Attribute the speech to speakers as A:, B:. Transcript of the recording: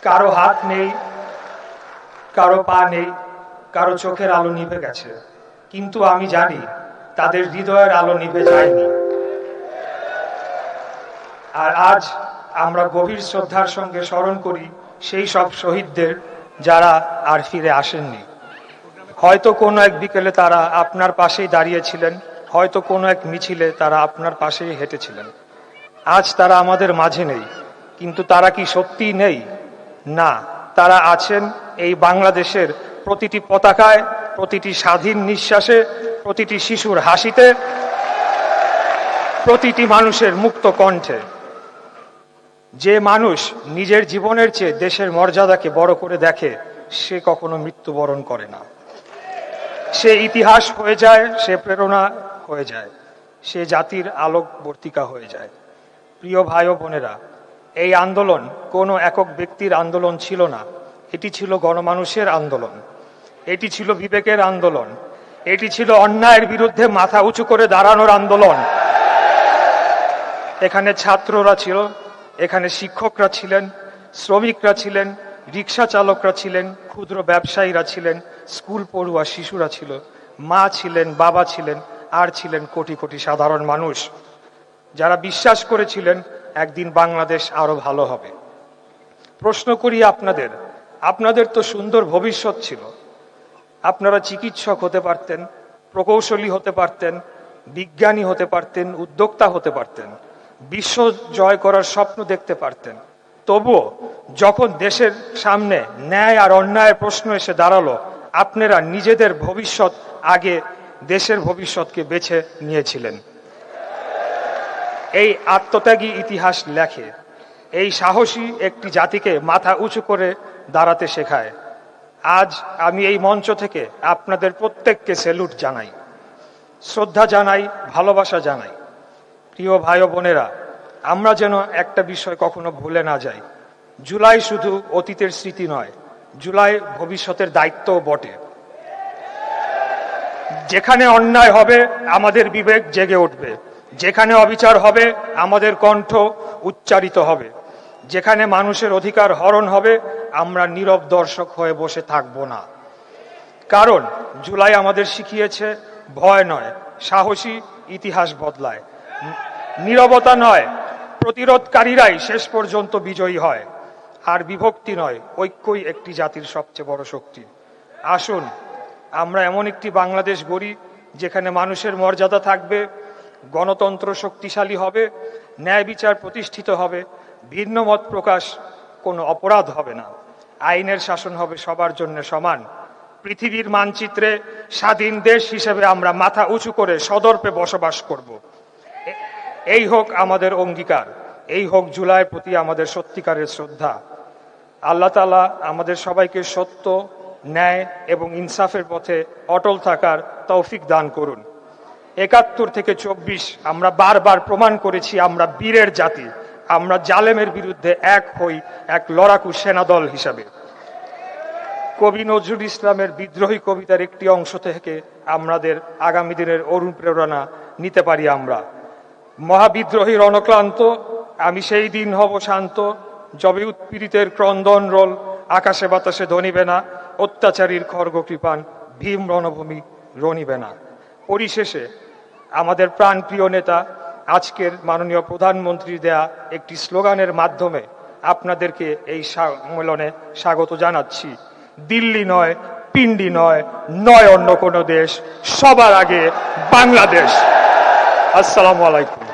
A: কারো হাত নেই, কারো পা নেই, কারো চোখের আলো নিভে গেছে, কিন্তু আমি জানি তাদের হৃদয়ের আলো নিভে যায়নি। আর আজ আমরা গভীর শ্রদ্ধার সঙ্গে স্মরণ করি সেই সব শহীদদের যারা আর ফিরে আসেননি। হয়তো কোনো এক বিকেলে তারা আপনার পাশেই দাঁড়িয়েছিলেন, হয়তো কোনো এক মিছিলে তারা আপনার পাশেই হেঁটেছিলেন। আজ তারা আমাদের মাঝে নেই, কিন্তু তারা কি সত্যিই নেই? না, তারা আছেন এই বাংলাদেশের প্রতিটি পতাকায়, প্রতিটি স্বাধীন নিঃশ্বাসে, প্রতিটি শিশুর হাসিতে, প্রতিটি মানুষের মুক্ত কণ্ঠে। যে মানুষ নিজের জীবনের চেয়ে দেশের মর্যাদাকে বড় করে দেখে, সে কখনো মৃত্যুবরণ করে না। সে ইতিহাস হয়ে যায়, সে প্রেরণা হয়ে যায়, সে জাতির আলোকবর্তিকা হয়ে যায়। প্রিয় ভাই ও বোনেরা, এই আন্দোলন কোনো একক ব্যক্তির আন্দোলন ছিল না, এটি ছিল গণমানুষের আন্দোলন, এটি ছিল বিবেকের আন্দোলন, এটি ছিল অন্যায়ের বিরুদ্ধে মাথা উঁচু করে দাঁড়ানোর আন্দোলন। এখানে ছাত্ররা ছিল, এখানে শিক্ষকরা ছিলেন, শ্রমিকরা ছিলেন, রিক্সা চালকরা ছিলেন, ক্ষুদ্র ব্যবসায়ীরা ছিলেন, স্কুল পড়ুয়া শিশুরা ছিল, মা ছিলেন, বাবা ছিলেন, আর ছিলেন কোটি কোটি সাধারণ মানুষ যারা বিশ্বাস করেছিলেন একদিন বাংলাদেশ আরো ভালো হবে। প্রশ্ন করি আপনাদের, আপনাদের তো সুন্দর ভবিষ্যৎ ছিল। আপনারা চিকিৎসক হতে পারতেন, প্রকৌশলী হতে পারতেন, বিজ্ঞানী হতে পারতেন, উদ্যোক্তা হতে পারতেন, বিশ্ব জয় করার স্বপ্ন দেখতে পারতেন। তবুও যখন দেশের সামনে ন্যায় আর অন্যায়ের প্রশ্ন এসে দাঁড়ালো, আপনারা নিজেদের ভবিষ্যৎ আগে দেশের ভবিষ্যৎকে বেছে নিয়েছিলেন। এই আত্মত্যাগী ইতিহাস লেখে, এই সাহসী একটি জাতিকে মাথা উঁচু করে দাঁড়াতে শেখায়। আজ আমি এই মঞ্চ থেকে আপনাদের প্রত্যেককে স্যালুট জানাই, শ্রদ্ধা জানাই, ভালোবাসা জানাই। প্রিয় ভাই ও বোনেরা, আমরা যেন একটা বিষয় কখনো ভুলে না যাই, জুলাই শুধু অতীতের স্মৃতি নয়, জুলাই ভবিষ্যতের দায়িত্বও বটে। যেখানে অন্যায় হবে আমাদের বিবেক জেগে উঠবে, যেখানে অবিচার হবে আমাদের কণ্ঠ উচ্চারিত হবে, যেখানে মানুষের অধিকার হরণ হবে আমরা নীরব দর্শক হয়ে বসে থাকব না। কারণ জুলাই আমাদের শিখিয়েছে ভয় নয়, সাহসী ইতিহাস বদলায়। নীরবতা নয়, প্রতিরোধকারীরাই শেষ পর্যন্ত বিজয়ী হয়। আর বিভক্তি নয়, ঐক্যই একটি জাতির সবচেয়ে বড় শক্তি। আসুন আমরা এমন একটি বাংলাদেশ গড়ি যেখানে মানুষের মর্যাদা থাকবে, গণতন্ত্র শক্তিশালী হবে, ন্যায় বিচার প্রতিষ্ঠিত হবে, ভিন্ন মত প্রকাশ কোনো অপরাধ হবে না, আইনের শাসন হবে সবার জন্য সমান। পৃথিবীর মানচিত্রে স্বাধীন দেশ হিসেবে আমরা মাথা উঁচু করে সদর্পে বসবাস করব। এই হোক আমাদের অঙ্গীকার, এই হোক জুলাইয়ের প্রতি আমাদের সত্যিকারের শ্রদ্ধা। আল্লাহ তাআলা আমাদের সবাইকে সত্য, ন্যায় এবং ইনসাফের পথে অটল থাকার তৌফিক দান করুন। ৭১ থেকে ২৪ আমরা বারবার প্রমাণ করেছি আমরা বীরের জাতি, আমরা জালেমের বিরুদ্ধে এক হই এক লড়াকু সেনাদল হিসাবে। কবি নজরুল ইসলামের বিদ্রোহী কবিতার একটি অংশ থেকে আমাদের আগামী দিনের অনুপ্রেরণা নিতে পারি আমরা। মহাবিদ্রোহী রণক্লান্ত, আমি সেই দিন হব শান্ত, যবে উৎপীড়িতের ক্রন্দন রোল আকাশে বাতাসে ধ্বনিবে না, অত্যাচারীর খর্গ কৃপান ভীম রণভূমি রণিবে না। পরিশেষে আমাদের প্রাণপ্রিয় নেতা আজকের মাননীয় প্রধানমন্ত্রীর দেয়া একটি স্লোগানের মাধ্যমে আপনাদেরকে এই সম্মেলনে স্বাগত জানাচ্ছি। দিল্লি নয়, পিন্ডি নয়, নয় অন্য কোনো দেশ, সবার আগে বাংলাদেশ। আসসালামু আলাইকুম।